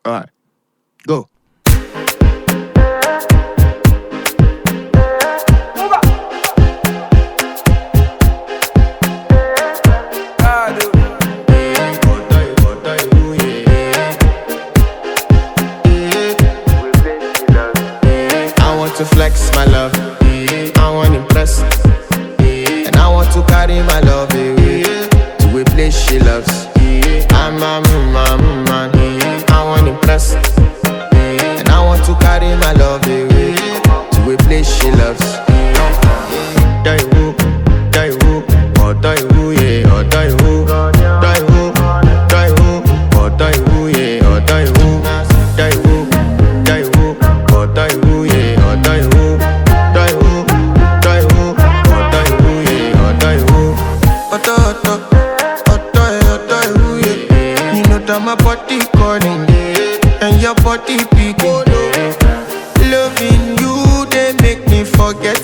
Alright, go. I want to flex my love, I want to impress, and I want to carry my love away to a place she loves. I'm a man, I want to impress, and I want to carry my love away to a place she loves. Die woo, oh die woo, yeah, oh die woo, die woo, oh die woo, yeah, oh die woo, die woo, oh die woo, yeah, oh die woo, oh die woo, yeah, oh die woo. Oh die woo, yeah. You know that my body calling, and your body picking. Loving you, they make me forget